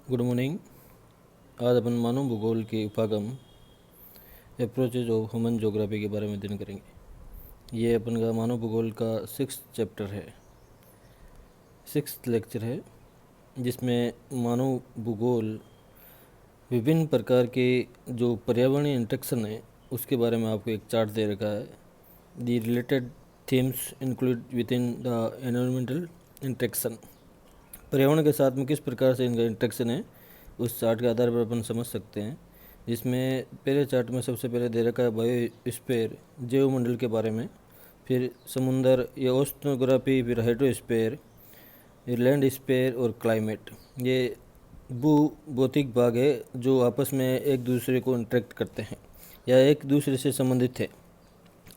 Good morning. आज अपन मानव भूगोल के उपागम अप्रोचेज ऑफ ह्यूमन ज्योग्राफी के बारे में अध्ययन करेंगे। ये अपन का मानव भूगोल का 6th चैप्टर है, 6th लेक्चर है, जिसमें मानव भूगोल विभिन्न प्रकार के जो पर्यावरणीय इंटरेक्शन है उसके बारे में आपको एक चार्ट दे रखा है। The related themes include within the environmental interaction. पर्यावरण के साथ में किस प्रकार से इनका इंटरेक्शन है उस चार्ट के आधार पर अपन समझ सकते हैं। जिसमें पहले चार्ट में सबसे पहले दे रखा है बायोस्फीयर, जैवमंडल के बारे में, फिर समुंदर या ओशनोग्राफी, फिर हाइड्रोस्फीयर, लैंड स्फीयर और क्लाइमेट। ये भौतिक भाग है जो आपस में एक दूसरे को इंटरेक्ट करते हैं या एक दूसरे से संबंधित है।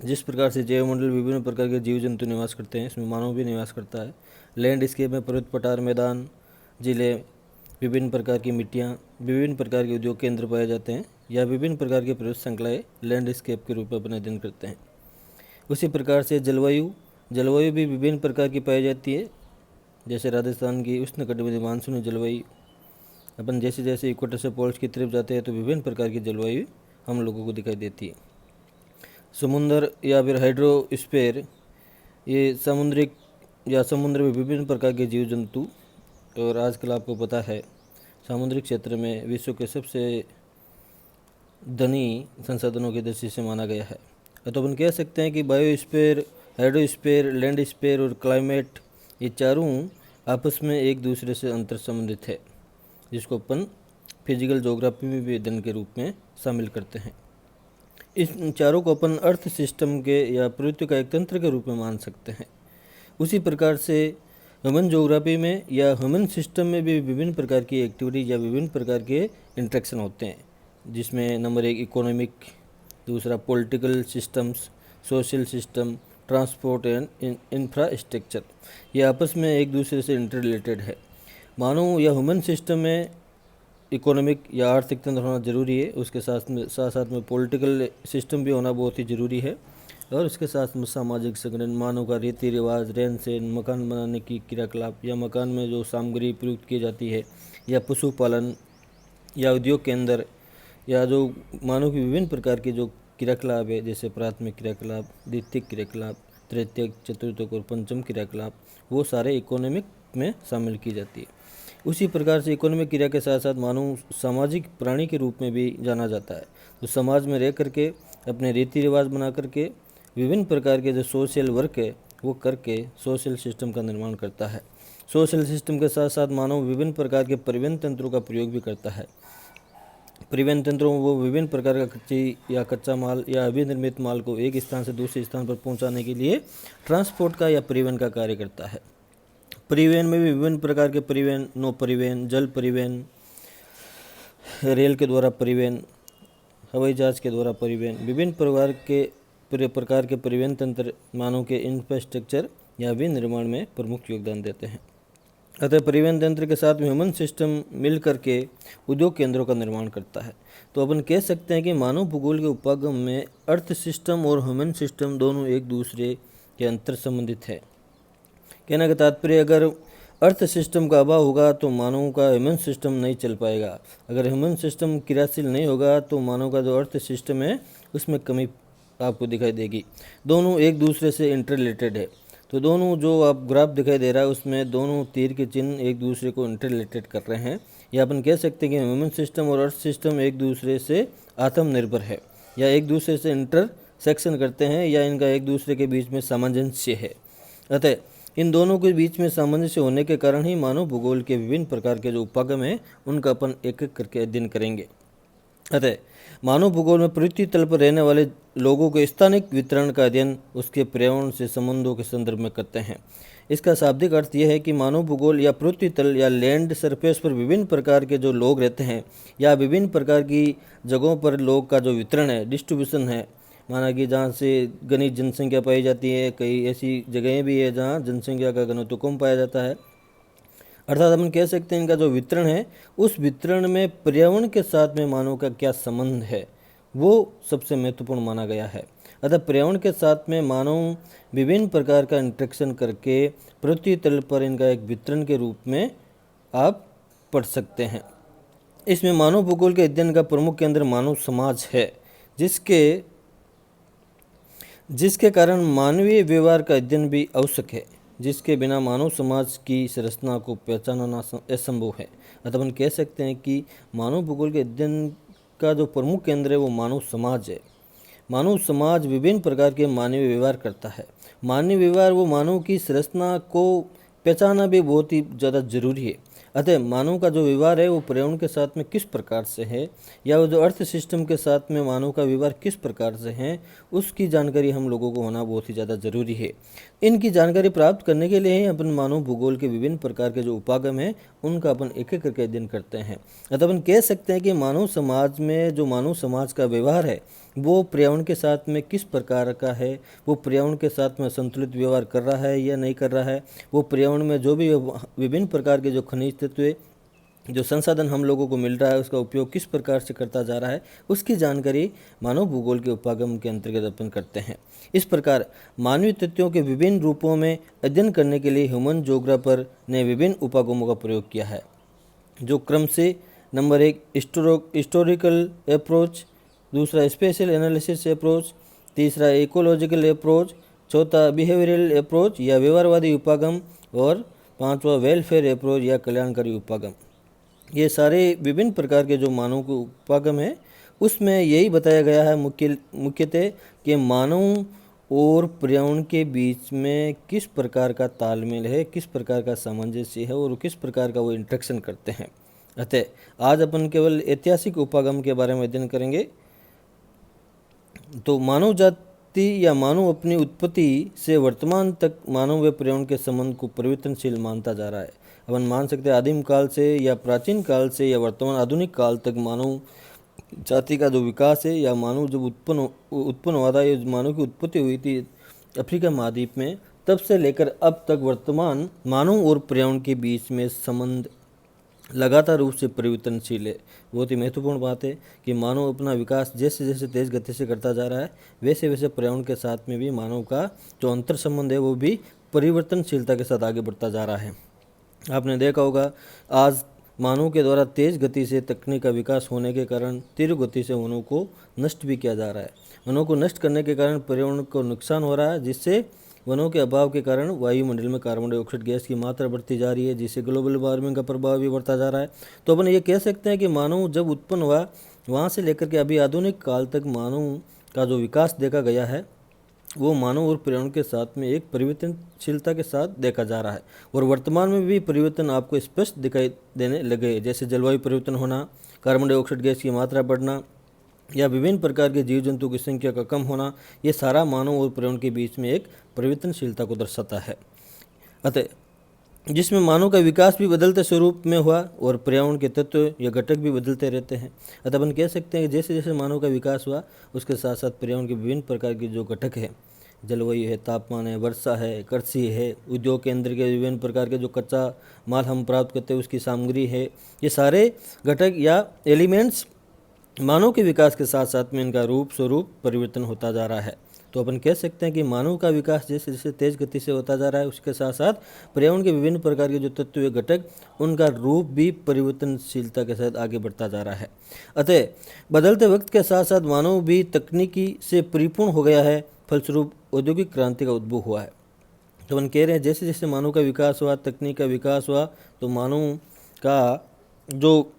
जिस प्रकार से जैवमंडल विभिन्न प्रकार के जीव जंतु निवास करते हैं, इसमें मानव भी निवास करता है। लैंडस्केप में पर्वत, पठार, मैदान, जिले, विभिन्न प्रकार की मिट्टियाँ, विभिन्न प्रकार के उद्योग केंद्र पाए जाते हैं या विभिन्न प्रकार के पर्वत श्रृंखलाएँ लैंडस्केप के रूप में अपने अध्ययन करते हैं। उसी प्रकार से जलवायु भी विभिन्न प्रकार की पाई जाती है। जैसे राजस्थान की उष्णकटिबंधीय मानसूनी जलवायु, अपन जैसे जैसे इक्वेटर से पोल्स की तरफ जाते हैं तो विभिन्न प्रकार की जलवायु हम लोगों को दिखाई देती है। समुंदर या फिर हाइड्रोस्फीयर, ये समुद्रिक या समुद्र में विभिन्न प्रकार के जीव जंतु, और आजकल आपको पता है समुद्री क्षेत्र में विश्व के सबसे धनी संसाधनों की दृष्टि से माना गया है। तो अपन कह सकते हैं कि बायोस्फीयर, हाइड्रोस्फीयर, लैंडस्फीयर और क्लाइमेट, ये चारों आपस में एक दूसरे से अंतर संबंधित है, जिसको अपन फिजिकल ज्योग्राफी में भी अध्ययन के रूप में शामिल करते हैं। इस चारों को अपन अर्थ सिस्टम के या प्रकृति का एक तंत्र के रूप में मान सकते हैं। उसी प्रकार से ह्यूमन ज्योग्राफी में या ह्यूमन सिस्टम में भी विभिन्न प्रकार की एक्टिविटी या विभिन्न प्रकार के इंटरेक्शन होते हैं, जिसमें नंबर 1 इकोनॉमिक, दूसरा political systems, social system, transport and infrastructure. ये आपस में एक दूसरे से इंटर रिलेटेड है। मानव या ह्यूमन सिस्टम में इकोनॉमिक या आर्थिक तंत्र होना जरूरी है, उसके साथ में पॉलिटिकल सिस्टम भी होना बहुत ही ज़रूरी है, और इसके साथ में सामाजिक संगठन, मानव का रीति रिवाज, रहन सहन, मकान बनाने की क्रियाकलाप या मकान में जो सामग्री प्रयुक्त की जाती है, या पशुपालन या उद्योग के अंदर, या जो मानव की विभिन्न प्रकार की जो क्रियाकलाप है, जैसे प्राथमिक क्रियाकलाप, द्वितीयक क्रियाकलाप, तृतीयक, चतुर्थक और पंचम क्रियाकलाप, वो सारे इकोनॉमिक में शामिल की जाती है। उसी प्रकार से इकोनॉमिक क्रिया के साथ साथ मानव सामाजिक प्राणी के रूप में भी जाना जाता है। तो समाज में रह करके अपने रीति रिवाज बना करके विभिन्न प्रकार के जो सोशल वर्क है वो करके सोशल सिस्टम का निर्माण करता है। सोशल सिस्टम के साथ साथ मानव विभिन्न प्रकार के परिवहन तंत्रों का प्रयोग भी करता है। परिवहन तंत्रों में वो विभिन्न प्रकार का कच्चा माल या अभिनिर्मित माल को एक स्थान से दूसरे स्थान पर पहुंचाने के लिए ट्रांसपोर्ट का या परिवहन का कार्य करता है। परिवहन में भी विभिन्न प्रकार के परिवहन, नौ परिवहन, जल परिवहन, रेल के द्वारा परिवहन, हवाई जहाज के द्वारा परिवहन, विभिन्न प्रकार के परिवहन तंत्र मानव के इंफ्रास्ट्रक्चर या विनिर्माण में प्रमुख योगदान देते हैं। अतः परिवहन तंत्र के साथ में ह्यूमन सिस्टम मिल करके उद्योग केंद्रों का निर्माण करता है। तो अपन कह सकते हैं कि मानव भूगोल के उपागम में अर्थ सिस्टम और ह्यूमन सिस्टम दोनों एक दूसरे के अंतर संबंधित है। कहने का तात्पर्य, अगर अर्थ सिस्टम का अभाव होगा तो मानव का ह्यूमन सिस्टम नहीं चल पाएगा। अगर ह्यूमन सिस्टम क्रियाशील नहीं होगा तो मानव का जो अर्थ सिस्टम है उसमें कमी आपको दिखाई देगी। दोनों एक दूसरे से इंटर रिलेटेड है। तो दोनों जो आप ग्राफ दिखाई दे रहा है उसमें दोनों तीर के चिन्ह एक दूसरे को इंटर रिलेटेड कर रहे हैं, या अपन कह सकते हैं कि ह्यूमन सिस्टम और अर्थ सिस्टम एक दूसरे से आत्मनिर्भर है, या एक दूसरे से इंटरसेक्शन करते हैं, या इनका एक दूसरे के बीच में सामंजस्य है। अतः इन दोनों के बीच में सामंजस्य होने के कारण ही मानव भूगोल के विभिन्न प्रकार के जो उपागम हैं उनका अपन एक एक करके अध्ययन करेंगे। अतः मानव भूगोल में पृथ्वी तल पर रहने वाले लोगों के स्थानिक वितरण का अध्ययन उसके पर्यावरण से संबंधों के संदर्भ में करते हैं। इसका शाब्दिक अर्थ यह है कि मानव भूगोल या पृथ्वी तल या लैंड सरफेस पर विभिन्न प्रकार के जो लोग रहते हैं या विभिन्न प्रकार की जगहों पर लोग का जो वितरण है, डिस्ट्रीब्यूशन है, माना कि जहाँ से घनी जनसंख्या पाई जाती है, कई ऐसी जगहें भी है जहाँ जनसंख्या का घनत्व कम पाया जाता है। अर्थात हम कह सकते हैं इनका जो वितरण है उस वितरण में पर्यावरण के साथ में मानव का क्या संबंध है वो सबसे महत्वपूर्ण माना गया है। अतः पर्यावरण के साथ में मानव विभिन्न प्रकार का इंटरेक्शन करके पृथ्वी तल पर इनका एक वितरण के रूप में आप पढ़ सकते हैं। इसमें मानव भूगोल के अध्ययन का प्रमुख केंद्र मानव समाज है, जिसके कारण मानवीय व्यवहार का अध्ययन भी आवश्यक है, जिसके बिना मानव समाज की संरचना को पहचानना असंभव है। अतः हम कह सकते हैं कि मानव भूगोल के अध्ययन का जो प्रमुख केंद्र है वो मानव समाज है। मानव समाज विभिन्न प्रकार के मानवीय व्यवहार करता है। मानवीय व्यवहार वो मानव की संरचना को पहचानना भी बहुत ही ज़्यादा जरूरी है। अतः मानव का जो व्यवहार है वो पर्यावरण के साथ में किस प्रकार से है, या वो जो अर्थ सिस्टम के साथ में मानव का व्यवहार किस प्रकार से है, उसकी जानकारी हम लोगों को होना बहुत ही ज़्यादा ज़रूरी है। इनकी जानकारी प्राप्त करने के लिए ही अपन मानव भूगोल के विभिन्न प्रकार के जो उपागम हैं उनका अपन एक एक करके अध्ययन करते हैं। अतः अपन कह सकते हैं कि मानव समाज में जो मानव समाज का व्यवहार है वो पर्यावरण के साथ में किस प्रकार का है, वो पर्यावरण के साथ में संतुलित व्यवहार कर रहा है या नहीं कर रहा है, वो पर्यावरण में जो भी विभिन्न प्रकार के जो खनिज तत्व, जो संसाधन हम लोगों को मिल रहा है उसका उपयोग किस प्रकार से करता जा रहा है, उसकी जानकारी मानव भूगोल के उपागम के अंतर्गत अपन करते हैं। इस प्रकार मानवीय तथ्यों के विभिन्न रूपों में अध्ययन करने के लिए ह्यूमन ज्योग्राफर ने विभिन्न उपागमों का प्रयोग किया है, जो क्रम से नंबर 1 हिस्टोरिकल अप्रोच, दूसरा स्पेशल एनालिसिस अप्रोच, तीसरा इकोलॉजिकल अप्रोच, चौथा बिहेवियरल अप्रोच या व्यवहारवादी उपागम, और पांचवा वेलफेयर अप्रोच या कल्याणकारी उपागम। ये सारे विभिन्न प्रकार के जो मानव के उपागम है उसमें यही बताया गया है मुख्यतः कि मानव और पर्यावरण के बीच में किस प्रकार का तालमेल है, किस प्रकार का सामंजस्य है और किस प्रकार का वो इंटरेक्शन करते हैं। अतः आज अपन केवल ऐतिहासिक उपागम के बारे में अध्ययन करेंगे। तो मानव जाति या मानव अपनी उत्पत्ति से वर्तमान तक मानव व पर्यावरण के संबंध को परिवर्तनशील मानता जा रहा है। अपन मान सकते हैं आदिम काल से या प्राचीन काल से या वर्तमान आधुनिक काल तक मानव जाति का जो विकास है या मानव जब उत्पन्न हुआ था, ये मानव की उत्पत्ति हुई थी अफ्रीका महाद्वीप में, तब से लेकर अब तक वर्तमान मानव और पर्यावरण के बीच में संबंध लगातार रूप से परिवर्तनशील है। बहुत ही महत्वपूर्ण बात है कि मानव अपना विकास जैसे जैसे तेज गति से करता जा रहा है वैसे वैसे पर्यावरण के साथ में भी मानव का जो अंतर संबंध है वो भी परिवर्तनशीलता के साथ आगे बढ़ता जा रहा है। आपने देखा होगा आज मानव के द्वारा तेज गति से तकनीक का विकास होने के कारण तीव्र गति से वनों को नष्ट भी किया जा रहा है। वनों को नष्ट करने के कारण पर्यावरण को नुकसान हो रहा है, जिससे वनों के अभाव के कारण वायुमंडल में कार्बन डाइऑक्साइड गैस की मात्रा बढ़ती जा रही है, जिससे ग्लोबल वार्मिंग का प्रभाव भी बढ़ता जा रहा है। तो अपन ये कह सकते हैं कि मानव जब उत्पन्न हुआ वहाँ से लेकर के अभी आधुनिक काल तक मानव का जो विकास देखा गया है वो मानव और पर्यावरण के साथ में एक परिवर्तनशीलता के साथ देखा जा रहा है। और वर्तमान में भी परिवर्तन आपको स्पष्ट दिखाई देने लगे, जैसे जलवायु परिवर्तन होना, कार्बन डाइऑक्साइड गैस की मात्रा बढ़ना या विभिन्न प्रकार के जीव जंतु की संख्या का कम होना, ये सारा मानव और पर्यावरण के बीच में एक परिवर्तनशीलता को दर्शाता है। अतः जिसमें मानव का विकास भी बदलते स्वरूप में हुआ और पर्यावरण के तत्व या घटक भी बदलते रहते हैं। अतः अपन कह सकते हैं कि जैसे जैसे मानव का विकास हुआ उसके साथ साथ पर्यावरण के विभिन्न प्रकार के जो घटक है, जलवायु है, तापमान है, वर्षा है, कृषि है, उद्योग केंद्र के विभिन्न प्रकार के जो कच्चा माल हम प्राप्त करते हैं उसकी सामग्री है, ये सारे घटक या एलिमेंट्स मानव के विकास के साथ साथ में इनका रूप स्वरूप परिवर्तन होता जा रहा है। तो अपन कह सकते हैं कि मानव का विकास जैसे जैसे तेज गति से होता जा रहा है उसके साथ साथ पर्यावरण के विभिन्न प्रकार के जो तत्व या घटक उनका रूप भी परिवर्तनशीलता के साथ आगे बढ़ता जा रहा है। अतः बदलते वक्त के साथ साथ मानव भी तकनीकी से परिपूर्ण हो गया है, फलस्वरूप औद्योगिक क्रांति का उद्भव हुआ है। तो अपन कह रहे हैं जैसे जैसे मानव का विकास हुआ, तकनीक का विकास हुआ, तो मानव का जो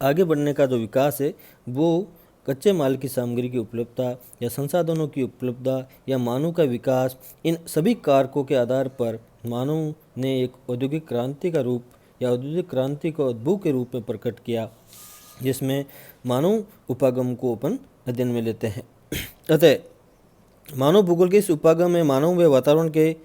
आगे बढ़ने का जो विकास है वो कच्चे माल की सामग्री की उपलब्धता या संसाधनों की उपलब्धता या मानव का विकास, इन सभी कारकों के आधार पर मानव ने एक औद्योगिक क्रांति का रूप या औद्योगिक क्रांति को अद्भुत के रूप में प्रकट किया, जिसमें मानव उपागम को अपन अध्ययन में लेते हैं। अतः मानव भूगोल के इस उपागम में मानव व वातावरण के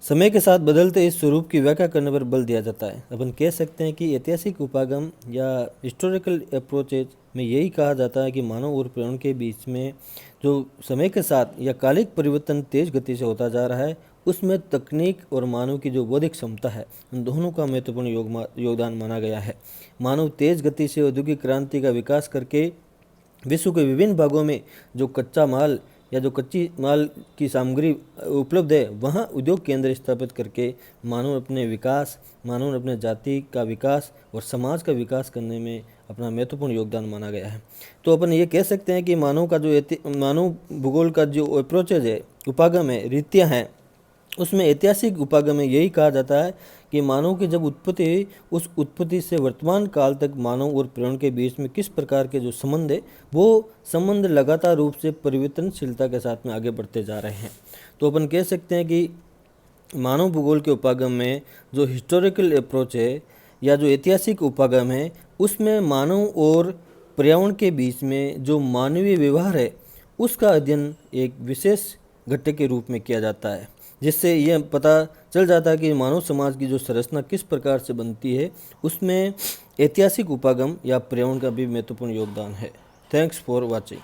समय के साथ बदलते इस स्वरूप की व्याख्या करने पर बल दिया जाता है। अपन कह सकते हैं कि ऐतिहासिक उपागम या हिस्टोरिकल अप्रोचेज में यही कहा जाता है कि मानव और पर्यावरण के बीच में जो समय के साथ या कालिक परिवर्तन तेज गति से होता जा रहा है उसमें तकनीक और मानव की जो बौद्धिक क्षमता है उन दोनों का महत्वपूर्ण योगदान माना गया है। मानव तेज गति से औद्योगिक क्रांति का विकास करके विश्व के विभिन्न भागों में जो कच्चा माल या जो कच्ची माल की सामग्री उपलब्ध है वहाँ उद्योग केंद्र स्थापित करके मानव अपने विकास, मानव अपने जाति का विकास और समाज का विकास करने में अपना महत्वपूर्ण योगदान माना गया है। तो अपन ये कह सकते हैं कि मानव का जो मानव भूगोल का जो अप्रोचेज है, उपागम है, रीतियाँ हैं, उसमें ऐतिहासिक उपागम में यही कहा जाता है कि मानव की जब उत्पत्ति हुई, उस उत्पत्ति से वर्तमान काल तक मानव और पर्यावरण के बीच में किस प्रकार के जो संबंध है, वो संबंध लगातार रूप से परिवर्तनशीलता के साथ में आगे बढ़ते जा रहे हैं। तो अपन कह सकते हैं कि मानव भूगोल के उपागम में जो हिस्टोरिकल अप्रोच है या जो ऐतिहासिक उपागम है, उसमें मानव और पर्यावरण के बीच में जो मानवीय व्यवहार है उसका अध्ययन एक विशेष घटक के रूप में किया जाता है, जिससे यह पता चल जाता है कि मानव समाज की जो संरचना किस प्रकार से बनती है, उसमें ऐतिहासिक उपागम या पर्यावरण का भी महत्वपूर्ण योगदान है। Thanks for watching.